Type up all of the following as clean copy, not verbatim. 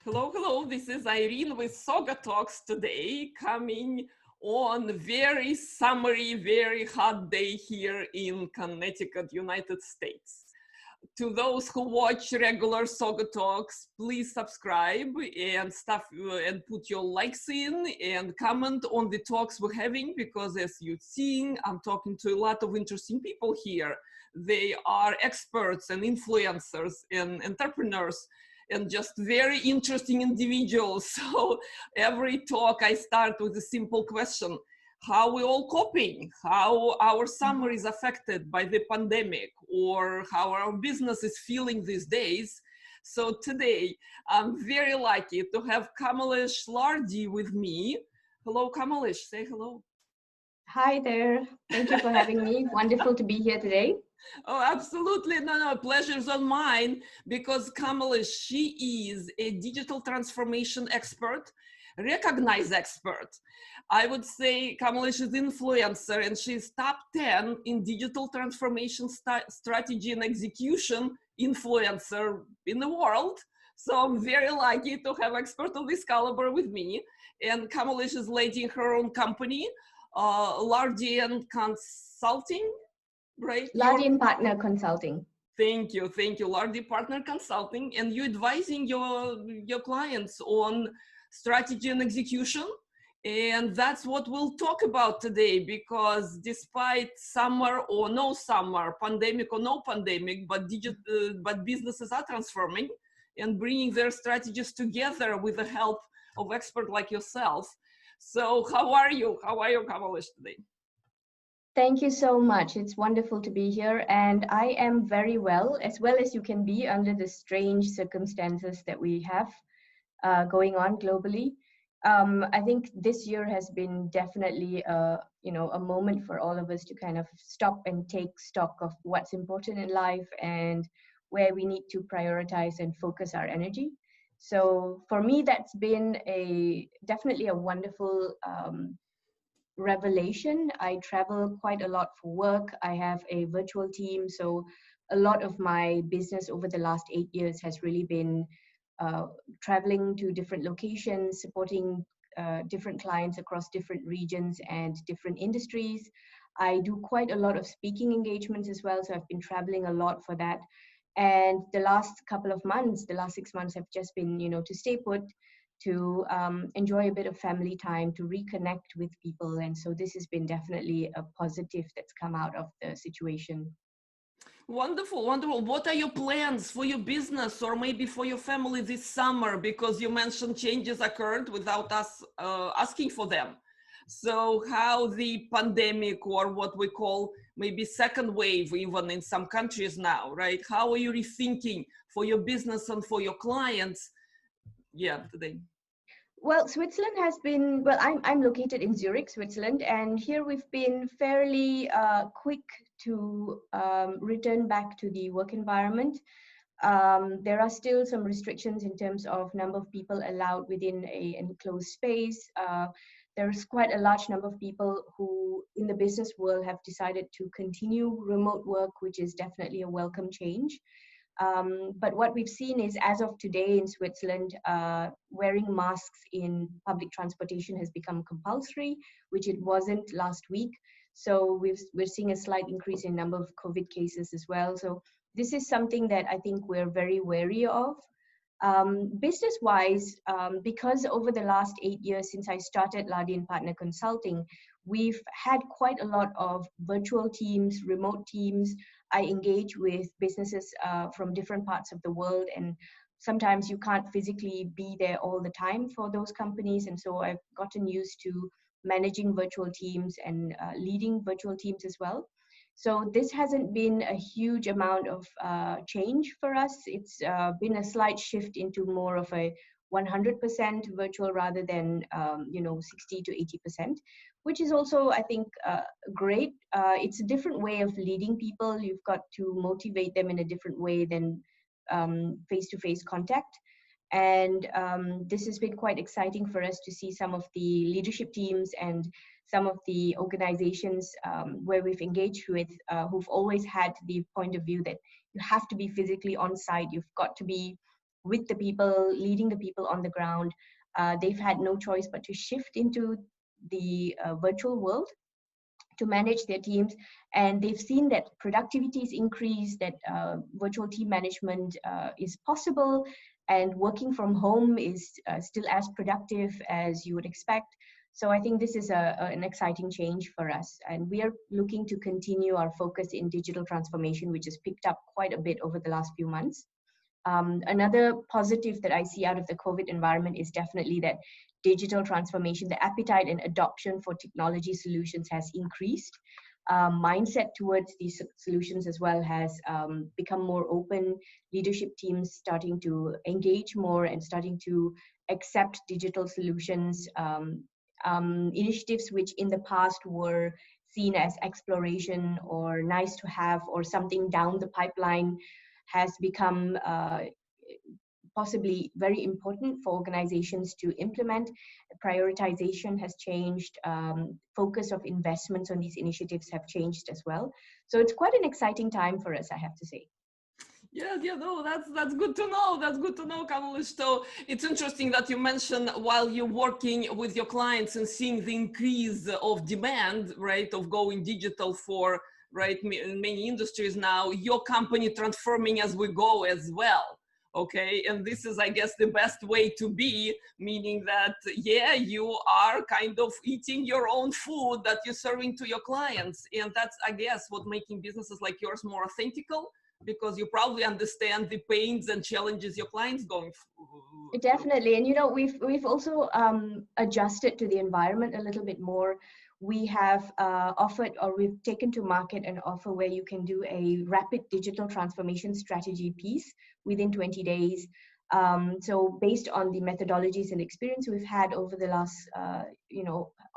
Hello, hello. This is Irene with SaugaTalks today, coming on very summery, very hot day here in Connecticut, United States. To those who watch regular SaugaTalks, please subscribe and put your likes in and comment on the talks we're having, because as you've seen, I'm talking to a lot of interesting people here. They are experts and influencers and entrepreneurs and just very interesting individuals. So every talk I start with a simple question: how we all coping, how our summer is affected by the pandemic, or how our business is feeling these days. So today I'm very lucky to have Kamales Lardi with me. Hello, Kamales, say hello. Hi there. Thank you for having me. Wonderful to be here today. Oh, absolutely. No, pleasure's on mine, because Kamales, she is a digital transformation expert, recognized expert. I would say Kamales is influencer, and she's top 10 in digital transformation strategy and execution influencer in the world. So I'm very lucky to have expert of this caliber with me. And Kamales is leading her own company, Lardi Consulting, right? Lardi Partner Consulting. Thank you, Lardi Partner Consulting, and you advising your clients on strategy and execution, and that's what we'll talk about today. Because despite summer or no summer, pandemic or no pandemic, but businesses are transforming and bringing their strategies together with the help of experts like yourself. So how are you, Kamales, today? Thank you so much. It's wonderful to be here, and I am very well as you can be under the strange circumstances that we have going on globally. I think this year has been definitely a moment for all of us to kind of stop and take stock of what's important in life and where we need to prioritize and focus our energy. So for me, that's been definitely a wonderful revelation. I travel quite a lot for work. I have a virtual team, so a lot of my business over the last 8 years has really been traveling to different locations, supporting different clients across different regions and different industries. I do quite a lot of speaking engagements as well, so I've been traveling a lot for that. And the last couple of months, the last 6 months have just been, to stay put, to enjoy a bit of family time, to reconnect with people. And so this has been definitely a positive that's come out of the situation. Wonderful, wonderful. What are your plans for your business or maybe for your family this summer? Because you mentioned changes occurred without us asking for them. So how the pandemic, or what we call maybe second wave, even in some countries now, right? How are you rethinking for your business and for your clients? Yeah, today. Well, Switzerland has been, well, I'm located in Zurich, Switzerland, and here we've been fairly quick to return back to the work environment. There are still some restrictions in terms of number of people allowed within an enclosed space. There's quite a large number of people who in the business world have decided to continue remote work, which is definitely a welcome change. But what we've seen is, as of today in Switzerland, wearing masks in public transportation has become compulsory, which it wasn't last week. So we're seeing a slight increase in number of COVID cases as well. So this is something that I think we're very wary of. Business-wise, because over the last 8 years since I started Lardi Partner Consulting, we've had quite a lot of virtual teams, remote teams. I engage with businesses from different parts of the world, and sometimes you can't physically be there all the time for those companies. And so I've gotten used to managing virtual teams and leading virtual teams as well. So this hasn't been a huge amount of change for us. It's been a slight shift into more of a 100% virtual rather than 60 to 80%, which is also, I think, great. It's a different way of leading people. You've got to motivate them in a different way than face-to-face contact. And this has been quite exciting for us to see some of the leadership teams and some of the organizations where we've engaged with who've always had the point of view that you have to be physically on site. You've got to be with the people, leading the people on the ground. They've had no choice but to shift into the virtual world to manage their teams, and they've seen that productivity is increased, that virtual team management is possible, and working from home is still as productive as you would expect. So I think this is an exciting change for us, and we are looking to continue our focus in digital transformation, which has picked up quite a bit over the last few months. Another positive that I see out of the COVID environment is definitely that digital transformation, the appetite and adoption for technology solutions has increased. Mindset towards these solutions as well has become more open. Leadership teams starting to engage more and starting to accept digital solutions. Initiatives which in the past were seen as exploration or nice to have or something down the pipeline has become possibly very important for organizations to implement. Prioritization has changed. Focus of investments on these initiatives have changed as well. So it's quite an exciting time for us, I have to say. Yeah, no, that's good to know. That's good to know, Kamales. So it's interesting that you mentioned while you're working with your clients and seeing the increase of demand, right, of going digital for, right, many industries now, your company transforming as we go as well. Okay, and this is, I guess, the best way to be, meaning that, yeah, you are kind of eating your own food that you're serving to your clients. And that's, I guess, what making businesses like yours more authentical, because you probably understand the pains and challenges your clients going through. Definitely, and we've also adjusted to the environment a little bit more. We have offered, or we've taken to market an offer where you can do a rapid digital transformation strategy piece within 20 days. So based on the methodologies and experience we've had over the last,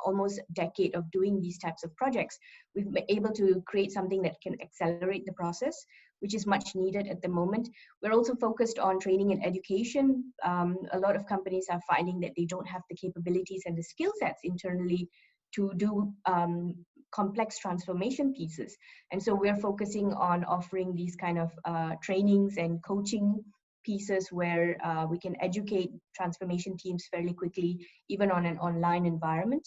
almost decade of doing these types of projects, we've been able to create something that can accelerate the process, which is much needed at the moment. We're also focused on training and education. A lot of companies are finding that they don't have the capabilities and the skill sets internally to do complex transformation pieces. And so we're focusing on offering these kind of trainings and coaching pieces where we can educate transformation teams fairly quickly, even on an online environment.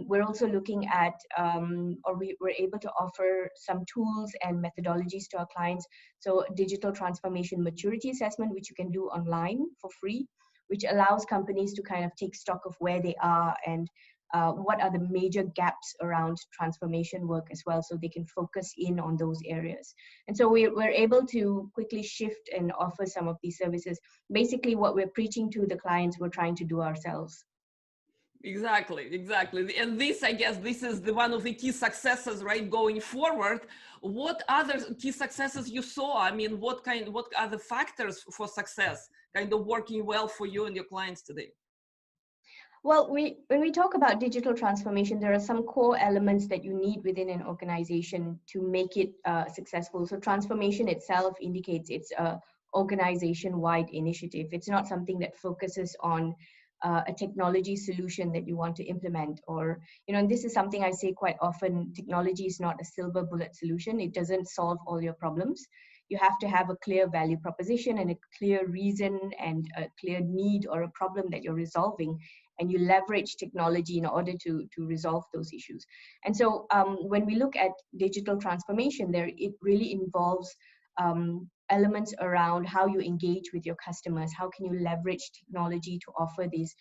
We're also looking at, we're able to offer some tools and methodologies to our clients. So digital transformation maturity assessment, which you can do online for free, which allows companies to kind of take stock of where they are and what are the major gaps around transformation work as well, so they can focus in on those areas. And so we're able to quickly shift and offer some of these services. Basically, what we're preaching to the clients, we're trying to do ourselves. Exactly. And this, I guess, this is one of the key successes, right, going forward. What other key successes you saw? I mean, what are the factors for success kind of working well for you and your clients today? Well, when we talk about digital transformation, there are some core elements that you need within an organization to make it successful. So transformation itself indicates it's a organization-wide initiative. It's not something that focuses on a technology solution that you want to implement, or, and this is something I say quite often: technology is not a silver bullet solution. It doesn't solve all your problems. You have to have a clear value proposition and a clear reason and a clear need or a problem that you're resolving, and you leverage technology in order to resolve those issues. And so when we look at digital transformation, it really involves elements around how you engage with your customers. How can you leverage technology to offer these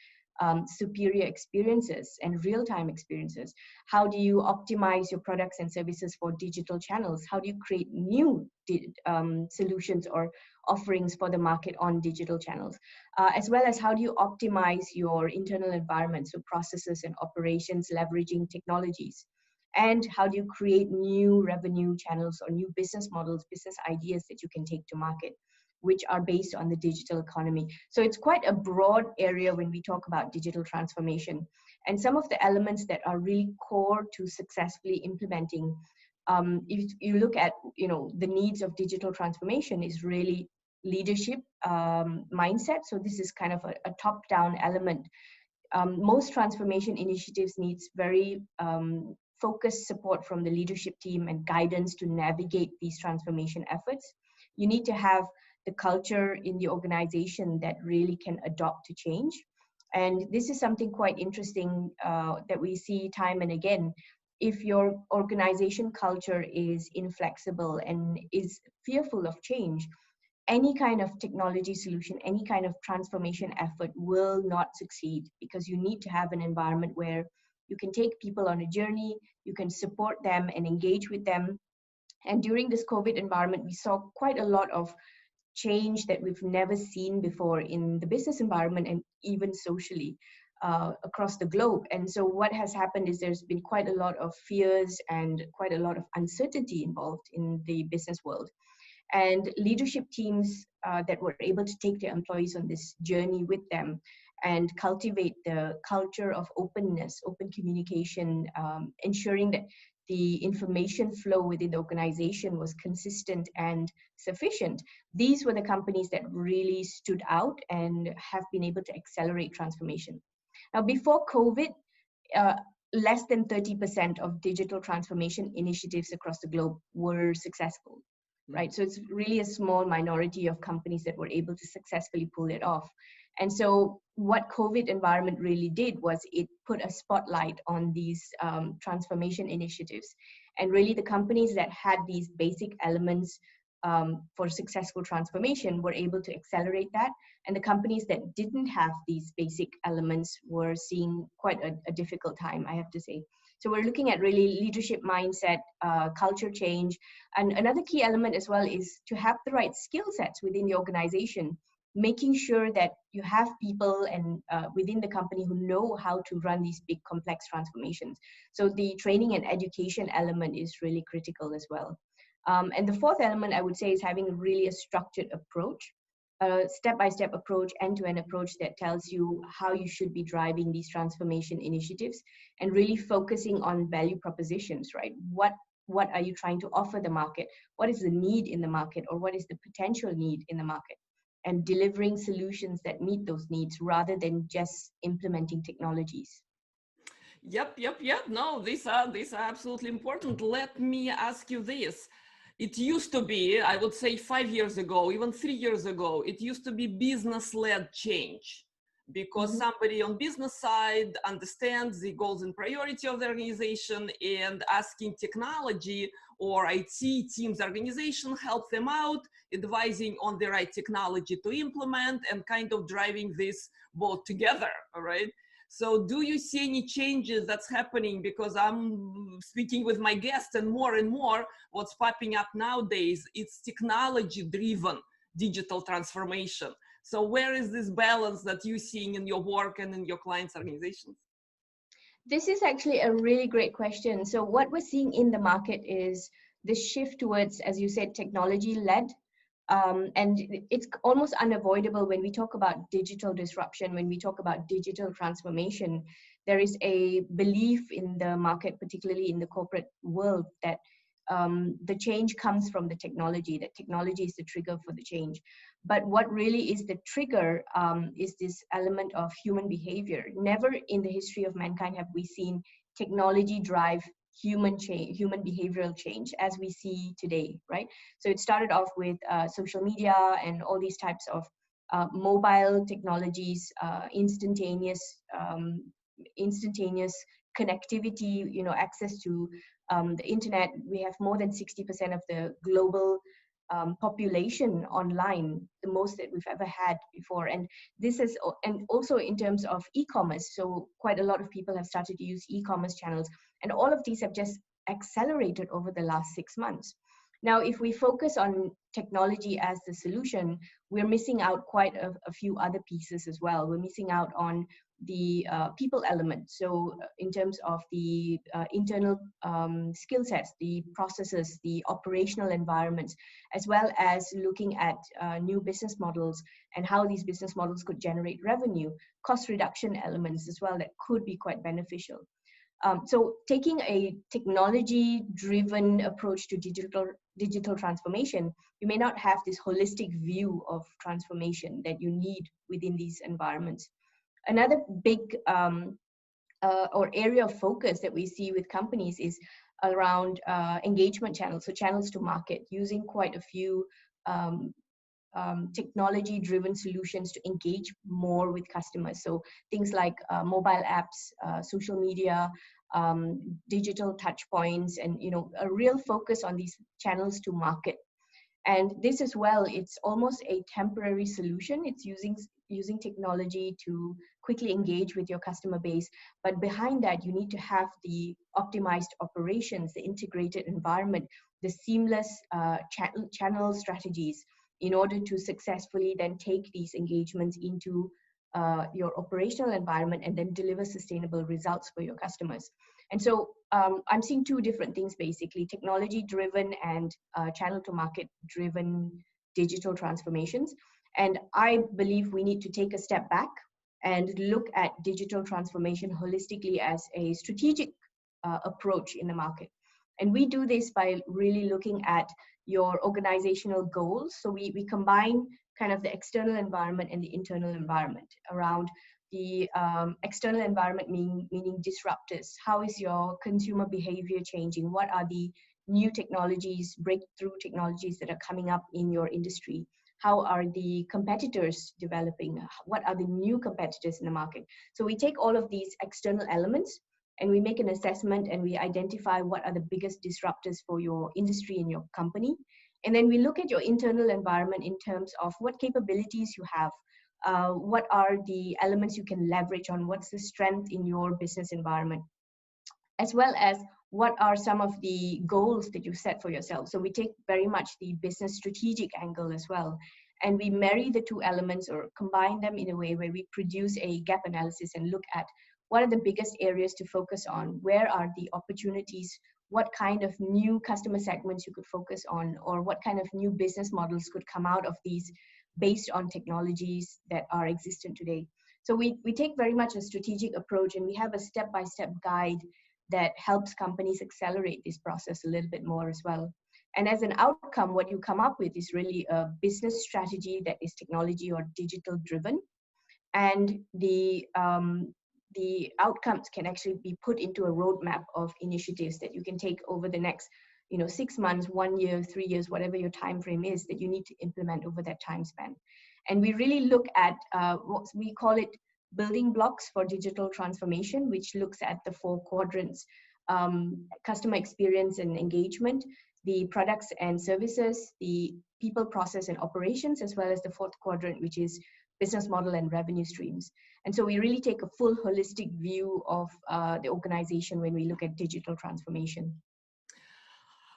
superior experiences and real-time experiences? How do you optimize your products and services for digital channels? How do you create new solutions or offerings for the market on digital channels? As well as how do you optimize your internal environment, so processes and operations leveraging technologies? And how do you create new revenue channels or new business models, business ideas that you can take to market, which are based on the digital economy? So it's quite a broad area when we talk about digital transformation. And some of the elements that are really core to successfully implementing, if you look at the needs of digital transformation, is really leadership mindset. So this is kind of a top-down element. Most transformation initiatives needs very focused support from the leadership team and guidance to navigate these transformation efforts. You need to have the culture in the organization that really can adopt to change. And this is something quite interesting that we see time and again. If your organization culture is inflexible and is fearful of change, any kind of technology solution, any kind of transformation effort will not succeed, because you need to have an environment where you can take people on a journey, you can support them and engage with them. And during this COVID environment, we saw quite a lot of change that we've never seen before in the business environment and even socially across the globe. And so what has happened is there's been quite a lot of fears and quite a lot of uncertainty involved in the business world. And leadership teams that were able to take their employees on this journey with them and cultivate the culture of openness, open communication, ensuring that the information flow within the organization was consistent and sufficient. These were the companies that really stood out and have been able to accelerate transformation. Now, before COVID, less than 30% of digital transformation initiatives across the globe were successful, right? So it's really a small minority of companies that were able to successfully pull it off. And so what COVID environment really did was it put a spotlight on these transformation initiatives. And really the companies that had these basic elements for successful transformation were able to accelerate that. And the companies that didn't have these basic elements were seeing quite a difficult time, I have to say. So we're looking at really leadership mindset, culture change. And another key element as well is to have the right skill sets within the organization, making sure that you have people and within the company who know how to run these big complex transformations. So the training and education element is really critical as well. And the fourth element I would say is having really a structured approach, a step-by-step approach, end-to-end approach that tells you how you should be driving these transformation initiatives and really focusing on value propositions, right? What are you trying to offer the market? What is the need in the market, or what is the potential need in the market? And delivering solutions that meet those needs rather than just implementing technologies. Yep. No, these are absolutely important. Let me ask you this. It used to be, I would say 5 years ago, even 3 years ago, it used to be business-led change, because somebody on business side understands the goals and priority of the organization, and asking technology or IT teams organization help them out, advising on the right technology to implement and kind of driving this both together, all right? So do you see any changes that's happening? Because I'm speaking with my guests, and more what's popping up nowadays, it's technology driven digital transformation. So where is this balance that you're seeing in your work and in your clients' organizations? This is actually a really great question. So what we're seeing in the market is the shift towards, as you said, technology led. And it's almost unavoidable when we talk about digital disruption, when we talk about digital transformation. There is a belief in the market, particularly in the corporate world, that the change comes from the technology, that technology is the trigger for the change. But what really is the trigger is this element of human behavior. Never in the history of mankind have we seen technology drive human change, human behavioral change as we see today, right? So it started off with social media and all these types of mobile technologies, instantaneous connectivity, you know, access to the internet. We have more than 60% of the global population online, the most that we've ever had before. And this is, and also in terms of e-commerce, so quite a lot of people have started to use e-commerce channels, and all of these have just accelerated over the last 6 months. Now, if we focus on technology as the solution, we're missing out quite a few other pieces as well. We're missing out on the people element. So in terms of the internal skill sets, the processes, the operational environments, as well as looking at new business models and how these business models could generate revenue, cost reduction elements as well that could be quite beneficial. So taking a technology-driven approach to digital transformation, you may not have this holistic view of transformation that you need within these environments. Another big or area of focus that we see with companies is around engagement channels, so channels to market, using quite a few technology-driven solutions to engage more with customers. So things like mobile apps, social media, digital touch points, and a real focus on these channels to market. And this as well, it's almost a temporary solution. It's using technology to quickly engage with your customer base. But behind that, you need to have the optimized operations, the integrated environment, the seamless channel strategies in order to successfully then take these engagements into your operational environment and then deliver sustainable results for your customers. And so I'm seeing two different things, basically: technology-driven and channel-to-market-driven digital transformations. And I believe we need to take a step back and look at digital transformation holistically as a strategic approach in the market. And we do this by really looking at your organizational goals. So we combine kind of the external environment and the internal environment. Around the external environment meaning disruptors. How is your consumer behavior changing? What are the new technologies, breakthrough technologies that are coming up in your industry? How are the competitors developing? What are the new competitors in the market? So we take all of these external elements and we make an assessment and we identify what are the biggest disruptors for your industry and your company. And then we look at your internal environment in terms of what capabilities you have, what are the elements you can leverage on, what's the strength in your business environment, as well as what are some of the goals that you set for yourself. So we take very much the business strategic angle as well. And we marry the two elements or combine them in a way where we produce a gap analysis and look at what are the biggest areas to focus on, where are the opportunities, what kind of new customer segments you could focus on, or what kind of new business models could come out of these based on technologies that are existent today. So we take very much a strategic approach, and we have a step-by-step guide that helps companies accelerate this process a little bit more as well. And as an outcome, what you come up with is really a business strategy that is technology or digital driven. And the outcomes can actually be put into a roadmap of initiatives that you can take over the next 6 months, 1 year, 3 years, whatever your time frame is that you need to implement over that time span. And we really look at what we call it building blocks for digital transformation, which looks at the 4 quadrants: customer experience and engagement, the products and services, the people, process and operations, as well as the 4th quadrant, which is business model and revenue streams. And so we really take a full holistic view of the organization when we look at digital transformation.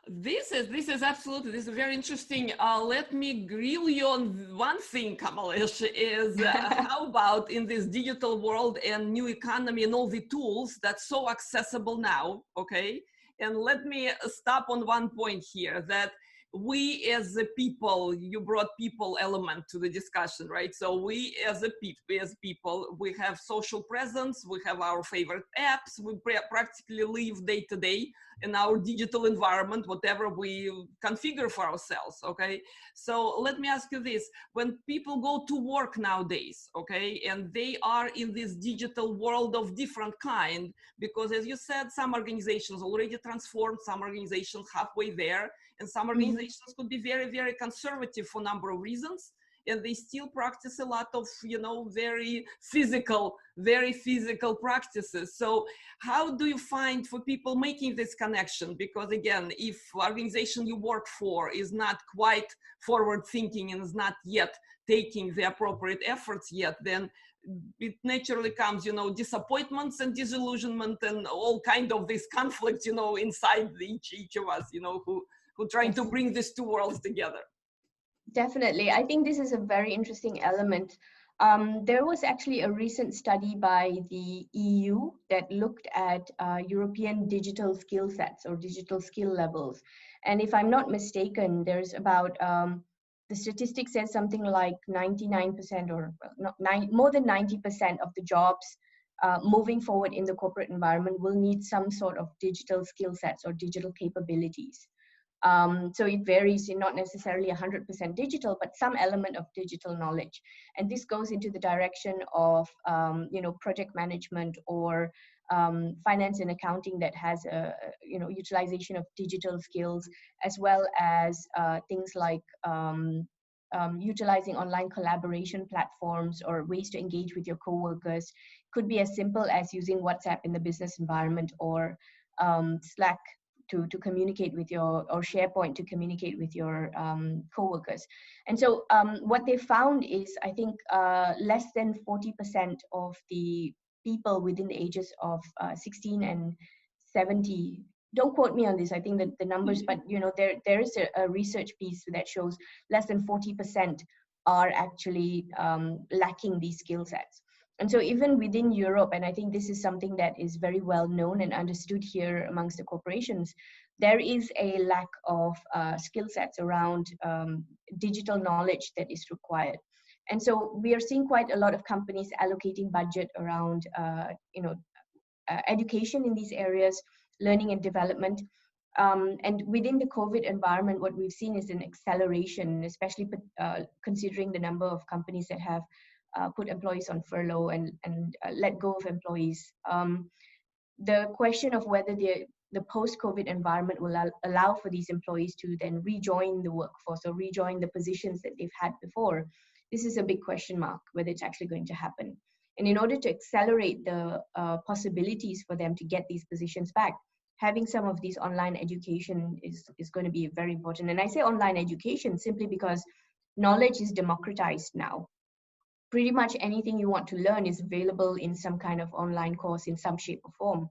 This is absolutely, this is very interesting. Let me grill you on one thing, Kamales, is how about in this digital world and new economy and all the tools that's so accessible now, okay? And let me stop on one point here, that we as a people, you brought people element to the discussion, right? So we as people, we have social presence, we have our favorite apps, we practically live day to day in our digital environment, whatever we configure for ourselves, okay? So let me ask you this: when people go to work nowadays, okay, and they are in this digital world of different kind, because as you said, some organizations already transformed, some organizations halfway there, and some organizations could be very, very conservative for a number of reasons, and they still practice a lot of, very physical practices. So how do you find for people making this connection? Because again, if organization you work for is not quite forward thinking and is not yet taking the appropriate efforts yet, then it naturally comes, disappointments and disillusionment and all kind of these conflicts, inside each of us, who trying to bring these two worlds together. Definitely. I think this is a very interesting element. There was actually a recent study by the EU that looked at European digital skill sets or digital skill levels. And if I'm not mistaken, there's about, the statistic says something like 99% or more than 90% of the jobs moving forward in the corporate environment will need some sort of digital skill sets or digital capabilities. So it varies in not necessarily 100% digital, but some element of digital knowledge. And this goes into the direction of, project management or finance and accounting that has a, utilization of digital skills, as well as things like utilizing online collaboration platforms or ways to engage with your coworkers. Could be as simple as using WhatsApp in the business environment, or Slack to communicate with your, or SharePoint to communicate with your coworkers. And so what they found is, I think less than 40% of the people within the ages of 16 and 70, don't quote me on this, I think that the numbers, but you know, there is a research piece that shows less than 40% are actually lacking these skill sets. And so even within Europe, and I think this is something that is very well known and understood here amongst the corporations, there is a lack of skill sets around digital knowledge that is required. And so we are seeing quite a lot of companies allocating budget around education in these areas, learning and development. And within the COVID environment, what we've seen is an acceleration, especially considering the number of companies that have put employees on furlough and let go of employees. The question of whether the post-COVID environment will allow for these employees to then rejoin the workforce or rejoin the positions that they've had before, this is a big question mark, whether it's actually going to happen. And in order to accelerate the possibilities for them to get these positions back, having some of these online education is going to be very important. And I say online education simply because knowledge is democratized now. Pretty much anything you want to learn is available in some kind of online course in some shape or form.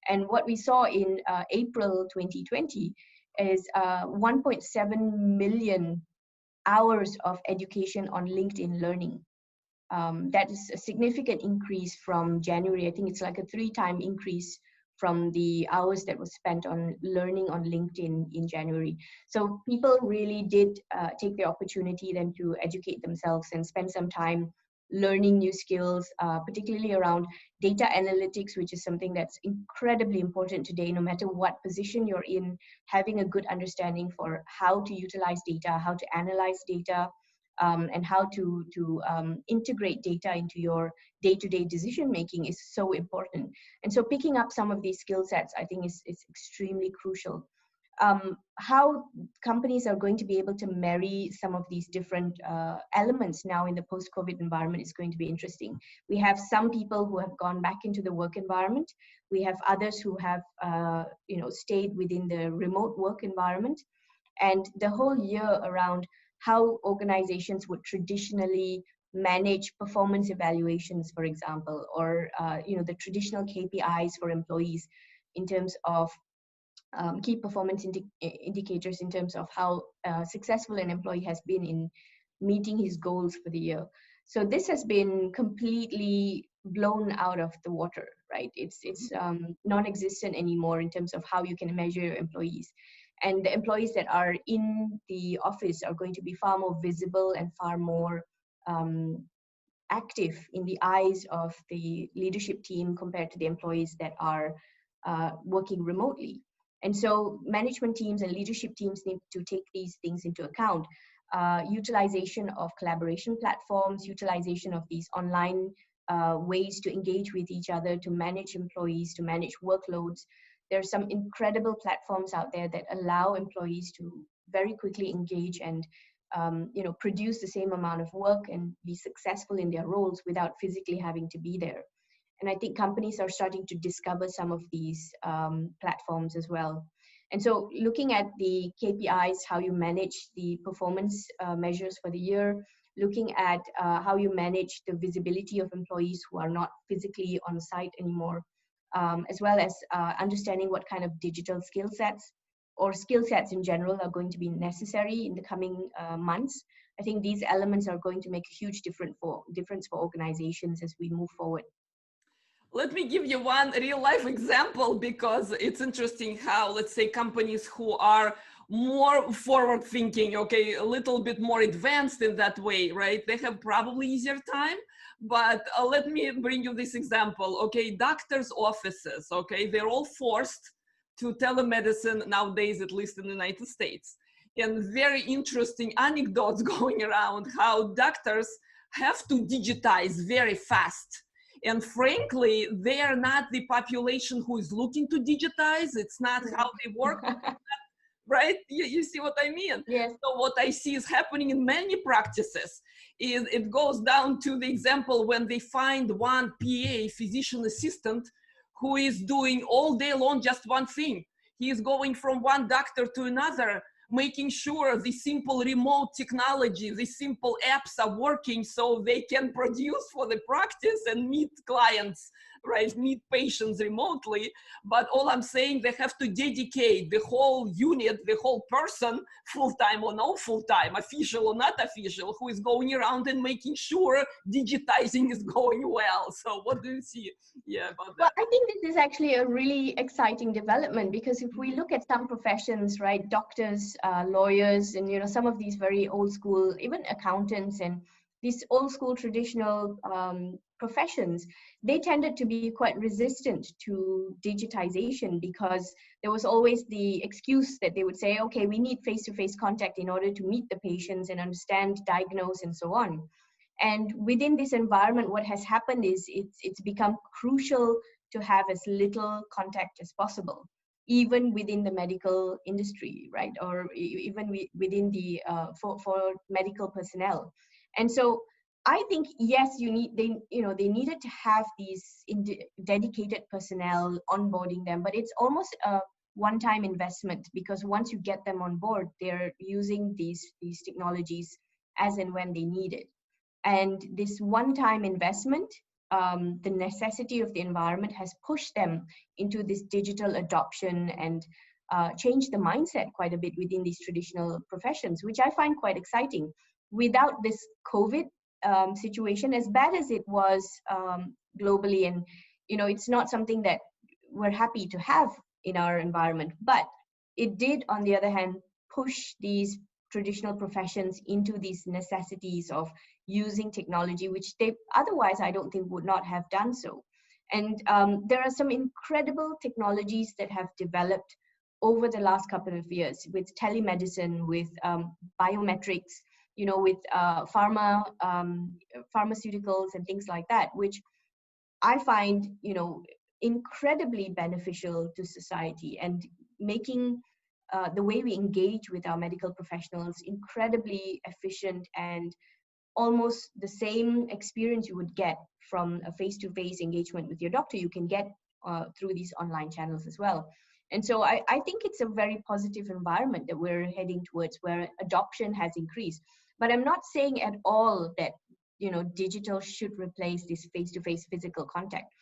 And what we saw in April 2020 is 1.7 million hours of education on LinkedIn Learning. That is a significant increase from January. I think it's like a 3-time increase from the hours that was spent on learning on LinkedIn in January. So people really did take the opportunity then to educate themselves and spend some time learning new skills, particularly around data analytics, which is something that's incredibly important today. No matter what position you're in, having a good understanding for how to utilize data, how to analyze data, and how to integrate data into your day-to-day decision-making is so important. And so picking up some of these skill sets, I think is extremely crucial. How companies are going to be able to marry some of these different elements now in the post-COVID environment is going to be interesting. We have some people who have gone back into the work environment. We have others who have stayed within the remote work environment. And the whole year around how organizations would traditionally manage performance evaluations, for example, or the traditional KPIs for employees in terms of key performance indicators in terms of how successful an employee has been in meeting his goals for the year. So this has been completely blown out of the water, right? It's non-existent anymore in terms of how you can measure your employees. And the employees that are in the office are going to be far more visible and far more active in the eyes of the leadership team compared to the employees that are working remotely. And so management teams and leadership teams need to take these things into account. Utilization of collaboration platforms, utilization of these online ways to engage with each other, to manage employees, to manage workloads. There are some incredible platforms out there that allow employees to very quickly engage and produce the same amount of work and be successful in their roles without physically having to be there. And I think companies are starting to discover some of these platforms as well. And so looking at the KPIs, how you manage the performance measures for the year, looking at how you manage the visibility of employees who are not physically on site anymore, as well as understanding what kind of digital skill sets or skill sets in general are going to be necessary in the coming months. I think these elements are going to make a huge difference for organizations as we move forward. Let me give you one real life example, because it's interesting how, let's say, companies who are more forward thinking, okay, a little bit more advanced in that way, right? They have probably easier time. But let me bring you this example. Okay, doctors' offices, okay, they're all forced to telemedicine nowadays, at least in the United States. And very interesting anecdotes going around how doctors have to digitize very fast. And frankly, they are not the population who is looking to digitize. It's not how they work. right? You see what I mean? Yes. So what I see is happening in many practices is it goes down to the example when they find one PA, physician assistant, who is doing all day long just one thing. He is going from one doctor to another, making sure the simple remote technology, the simple apps are working so they can produce for the practice and meet clients, right? Meet patients remotely. But all I'm saying, they have to dedicate the whole unit, the whole person, full-time or no full-time, official or not official, who is going around and making sure digitizing is going well. So what do you see? Yeah, about that. Well, I think this is actually a really exciting development, because if we look at some professions, right, doctors, lawyers, and some of these very old school, even accountants and these old school traditional professions, they tended to be quite resistant to digitization, because there was always the excuse that they would say, okay, we need face-to-face contact in order to meet the patients and understand, diagnose, and so on. And within this environment, what has happened is it's become crucial to have as little contact as possible, even within the medical industry, right? Or even within the for medical personnel. And so I think, yes, they needed to have these dedicated personnel onboarding them, but it's almost a one-time investment, because once you get them on board, they're using these technologies as and when they need it. And this one-time investment, the necessity of the environment has pushed them into this digital adoption and changed the mindset quite a bit within these traditional professions, which I find quite exciting. Without this COVID situation, as bad as it was globally, and it's not something that we're happy to have in our environment, but it did, on the other hand, push these traditional professions into these necessities of using technology, which they otherwise, I don't think, would not have done so. And there are some incredible technologies that have developed over the last couple of years, with telemedicine, with biometrics, with pharmaceuticals and things like that, which I find, incredibly beneficial to society, and making the way we engage with our medical professionals incredibly efficient, and almost the same experience you would get from a face-to-face engagement with your doctor, you can get through these online channels as well. And so I think it's a very positive environment that we're heading towards, where adoption has increased. But I'm not saying at all that digital should replace this face-to-face physical contact.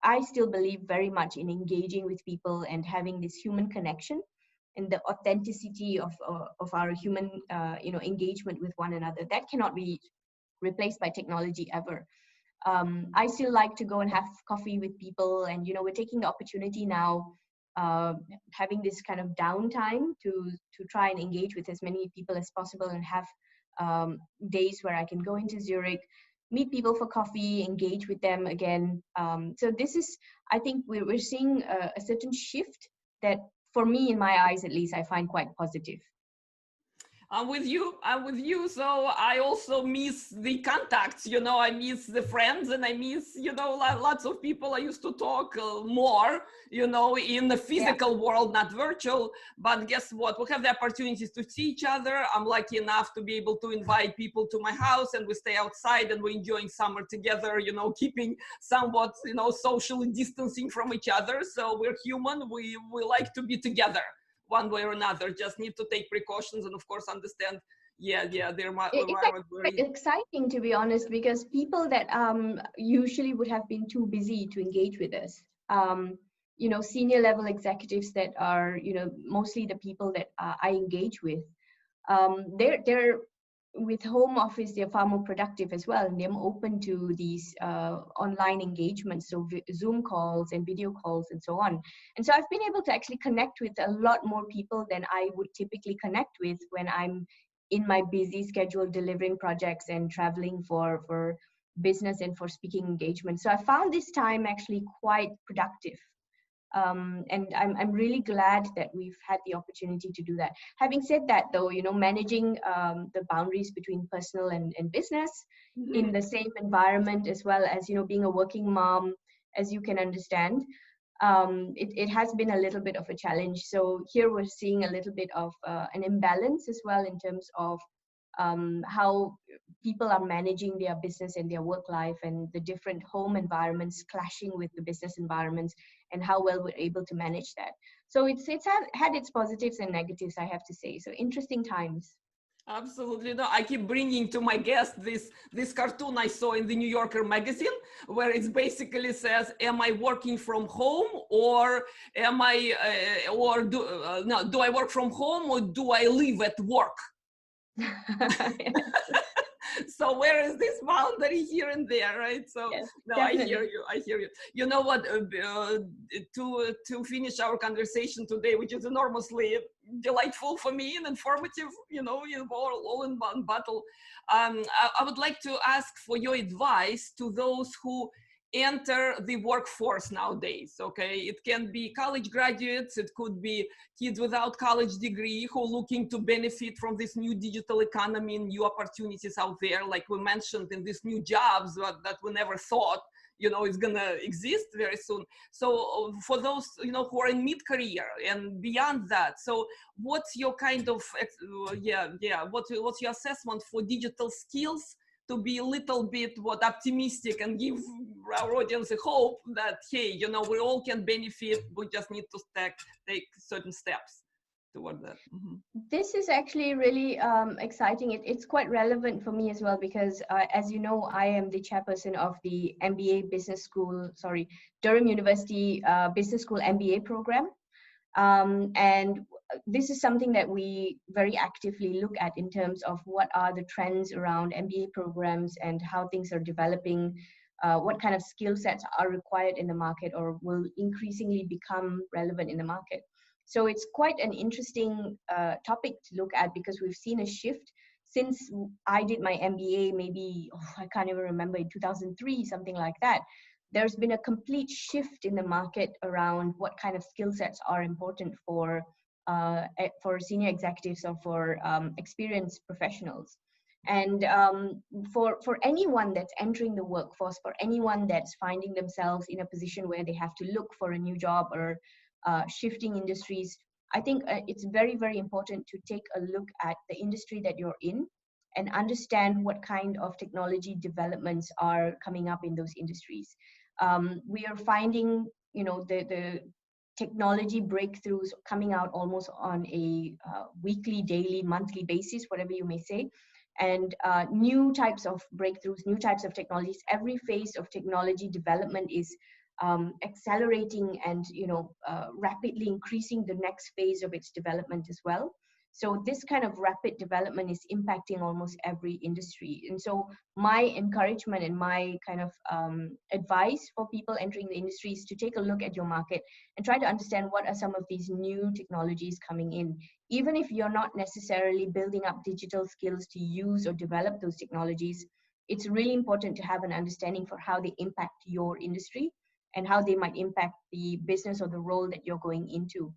I still believe very much in engaging with people and having this human connection and the authenticity of our human engagement with one another. That cannot be replaced by technology ever. I still like to go and have coffee with people, and we're taking the opportunity now, having this kind of downtime to try and engage with as many people as possible, and have days where I can go into Zurich, meet people for coffee, engage with them again. So this is, I think we're seeing a certain shift that, for me, in my eyes at least, I find quite positive. I'm with you. So I also miss the contacts, I miss the friends, and I miss, lots of people I used to talk more, in the physical world, not virtual. But guess what? We have the opportunities to see each other. I'm lucky enough to be able to invite people to my house, and we stay outside and we're enjoying summer together, keeping somewhat, socially distancing from each other. So we're human. We like to be together one way or another. Just need to take precautions and, of course, understand. It's quite exciting, to be honest, because people that usually would have been too busy to engage with us, senior level executives that are, mostly the people that I engage with, they're with home office, they're far more productive as well, and they're open to these online engagements, so Zoom calls and video calls and so on. And so I've been able to actually connect with a lot more people than I would typically connect with when I'm in my busy schedule delivering projects and traveling for business and for speaking engagements. So I found this time actually quite productive. And I'm really glad that we've had the opportunity to do that. Having said that, though, managing the boundaries between personal and business in the same environment, as well as, being a working mom, as you can understand, it has been a little bit of a challenge. So here we're seeing a little bit of an imbalance as well in terms of how people are managing their business and their work life, and the different home environments clashing with the business environments, and how well we're able to manage that. So it's had its positives and negatives, I have to say. So interesting times. Absolutely. No, I keep bringing to my guest this cartoon I saw in the New Yorker magazine, where it basically says, "Am I working from home, or am I, or do no, do I work from home, or do I live at work?" So where is this boundary here and there, right? So Yes, no, definitely. I hear you. You know what? To finish our conversation today, which is enormously delightful for me and informative, you know, all in one battle. I would like to ask for your advice to those who enter the workforce nowadays. Okay, it can be college graduates, it could be kids without college degree who are looking to benefit from this new digital economy and new opportunities out there, like we mentioned, in these new jobs that we never thought, you know, is gonna exist very soon. So for those, you know, who are in mid-career and beyond that, so what's your kind of what's your assessment for digital skills to be a little bit optimistic and give our audience a hope that, hey, you know, we all can benefit, we just need to take certain steps toward that. Mm-hmm. This is actually really exciting. It's quite relevant for me as well, because as you know, I am the chairperson of the MBA Business School, Durham University Business School MBA program. And this is something that we very actively look at in terms of what are the trends around MBA programs and how things are developing, what kind of skill sets are required in the market or will increasingly become relevant in the market. So it's quite an interesting topic to look at, because we've seen a shift since I did my MBA, maybe, I can't even remember, in 2003, something like that. There's been a complete shift in the market around what kind of skill sets are important for senior executives or for experienced professionals. And for anyone that's entering the workforce, for anyone that's finding themselves in a position where they have to look for a new job or shifting industries, I think it's very, very important to take a look at the industry that you're in and understand what kind of technology developments are coming up in those industries. We are finding, you know, the technology breakthroughs coming out almost on a weekly, daily, monthly basis, whatever you may say, and new types of breakthroughs, new types of technologies. Every phase of technology development is accelerating and, you know, rapidly increasing the next phase of its development as well. So this kind of rapid development is impacting almost every industry. And so my encouragement and my kind of advice for people entering the industry is to take a look at your market and try to understand what are some of these new technologies coming in. Even if you're not necessarily building up digital skills to use or develop those technologies, it's really important to have an understanding for how they impact your industry and how they might impact the business or the role that you're going into.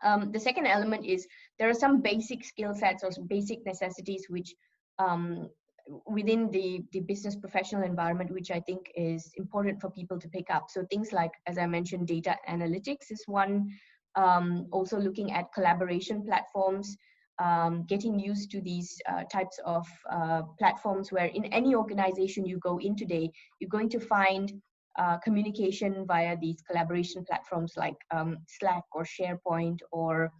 The second element is there are some basic skill sets or basic necessities which within the business professional environment, which I think is important for people to pick up. So things like, as I mentioned, data analytics is one. Also looking at collaboration platforms, getting used to these types of platforms where in any organization you go in today, you're going to find communication via these collaboration platforms like Slack or SharePoint or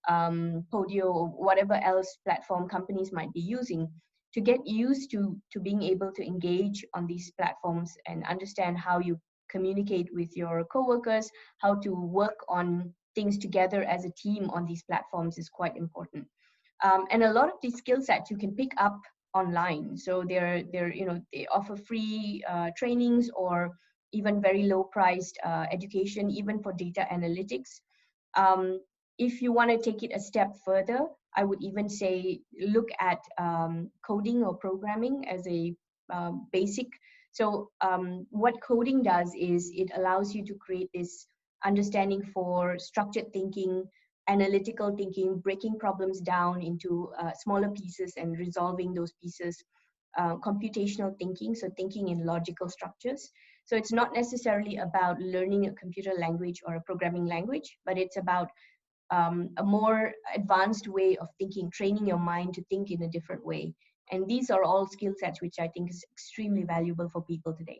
Podio or whatever else platform companies might be using. To get used to being able to engage on these platforms and understand how you communicate with your coworkers, how to work on things together as a team on these platforms is quite important. And a lot of these skill sets you can pick up online. So they're you know, they offer free trainings or even very low priced education, even for data analytics. If you want to take it a step further, I would even say look at coding or programming as a basic. So what coding does is it allows you to create this understanding for structured thinking, analytical thinking, breaking problems down into smaller pieces and resolving those pieces, computational thinking, so thinking in logical structures. So it's not necessarily about learning a computer language or a programming language, but it's about a more advanced way of thinking, training your mind to think in a different way. And these are all skill sets which I think is extremely valuable for people today.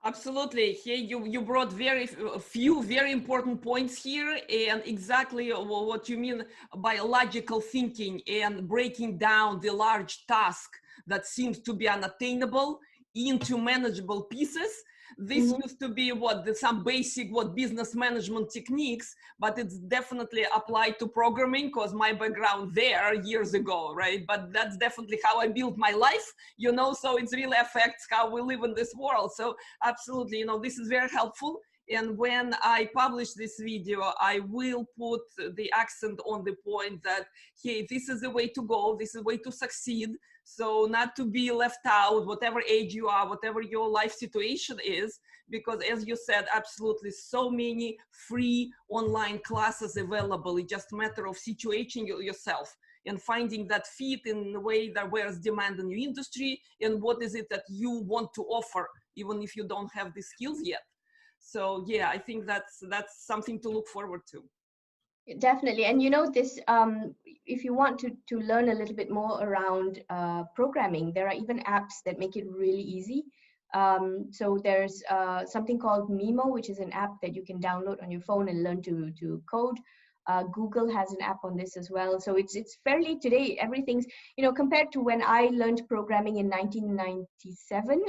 Absolutely. Here you brought a few very important points here, and exactly what you mean by logical thinking and breaking down the large task that seems to be unattainable into manageable pieces. This used to be some basic business management techniques, but it's definitely applied to programming because my background there years ago, right? But that's definitely how I built my life, so it really affects how we live in this world. So absolutely, this is very helpful. And when I publish this video, I will put the accent on the point that, hey, this is the way to go. This is the way to succeed. So not to be left out, whatever age you are, whatever your life situation is, because as you said, absolutely so many free online classes available. It's just a matter of situating yourself and finding that fit in the way that where's demand in your industry and what is it that you want to offer, even if you don't have the skills yet. So yeah, I think that's something to look forward to. Definitely. And this, if you want to learn a little bit more around programming, there are even apps that make it really easy. So there's something called Mimo, which is an app that you can download on your phone and learn to code. Google has an app on this as well. So it's fairly, today, everything's, compared to when I learned programming in 1997,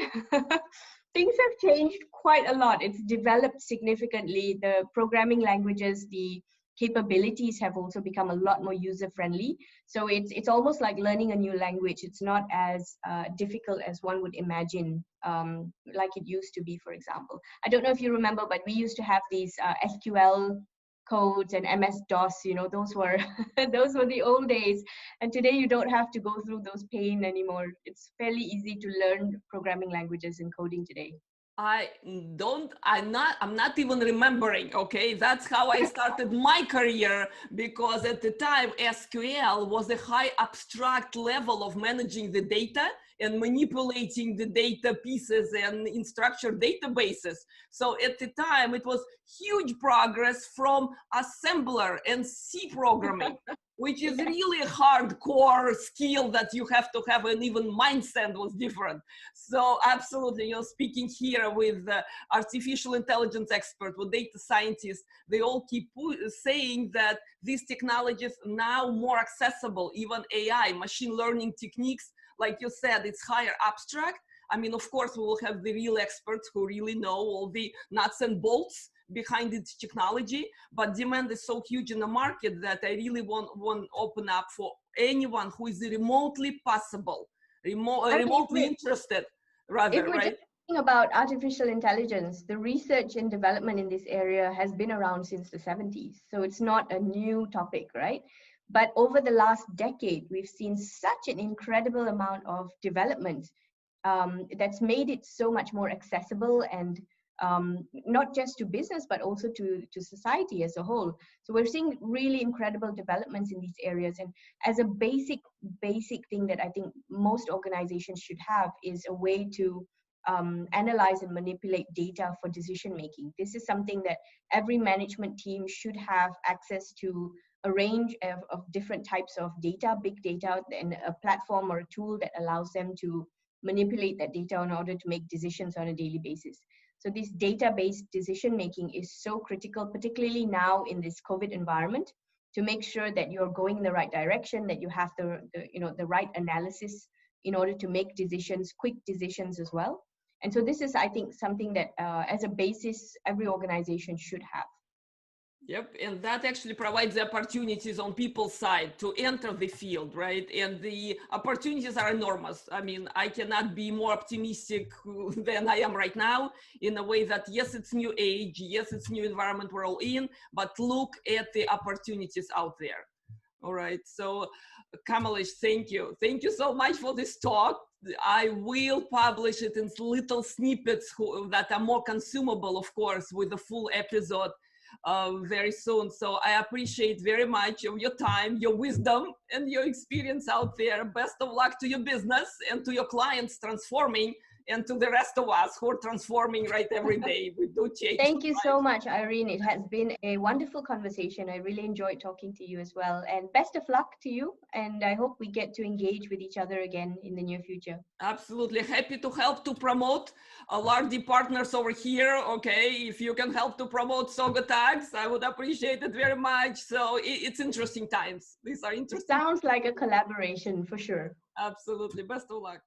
things have changed quite a lot. It's developed significantly. The programming languages, the capabilities have also become a lot more user-friendly. So it's almost like learning a new language. It's not as difficult as one would imagine, like it used to be, for example. I don't know if you remember, but we used to have these SQL codes and MS-DOS, those were those were the old days. And today you don't have to go through those pain anymore. It's fairly easy to learn programming languages and coding today. I'm not even remembering, okay? That's how I started my career, because at the time, SQL was a high abstract level of managing the data and manipulating the data pieces and in structured databases. So at the time, it was huge progress from assembler and C programming, which is really a hardcore skill that you have to have, and even mindset was different. So absolutely, speaking here with artificial intelligence experts, with data scientists, they all keep saying that these technologies now more accessible, even AI, machine learning techniques, like you said, it's higher abstract. I mean, of course, we will have the real experts who really know all the nuts and bolts behind its technology, but demand is so huge in the market that I really want to open up for anyone who is remotely possible, remotely interested, rather, if we're right? just talking about artificial intelligence, the research and development in this area has been around since the 70s. So it's not a new topic, right? But over the last decade, we've seen such an incredible amount of development that's made it so much more accessible, and not just to business, but also to society as a whole. So we're seeing really incredible developments in these areas. And as a basic thing that I think most organizations should have is a way to analyze and manipulate data for decision making. This is something that every management team should have access to, a range of different types of data, big data, and a platform or a tool that allows them to manipulate that data in order to make decisions on a daily basis. So this data-based decision making is so critical, particularly now in this COVID environment, to make sure that you're going in the right direction, that you have the right analysis in order to make decisions, quick decisions as well. And so this is, I think, something that as a basis, every organization should have. Yep, and that actually provides the opportunities on people's side to enter the field, right? And the opportunities are enormous. I mean, I cannot be more optimistic than I am right now, in a way that, yes, it's new age, yes, it's new environment we're all in, but look at the opportunities out there. All right, so Kamales, thank you. Thank you so much for this talk. I will publish it in little snippets that are more consumable, of course, with the full episode very soon. So I appreciate very much of your time, your wisdom, and your experience out there. Best of luck to your business and to your clients transforming and to the rest of us who are transforming right every day. We do change. Thank you so much, Irene. It has been a wonderful conversation. I really enjoyed talking to you as well. And best of luck to you. And I hope we get to engage with each other again in the near future. Absolutely. Happy to help to promote Lardi Partners over here. Okay. If you can help to promote SaugaTalks, I would appreciate it very much. So it's interesting times. These are interesting. Sounds like a collaboration for sure. Absolutely. Best of luck.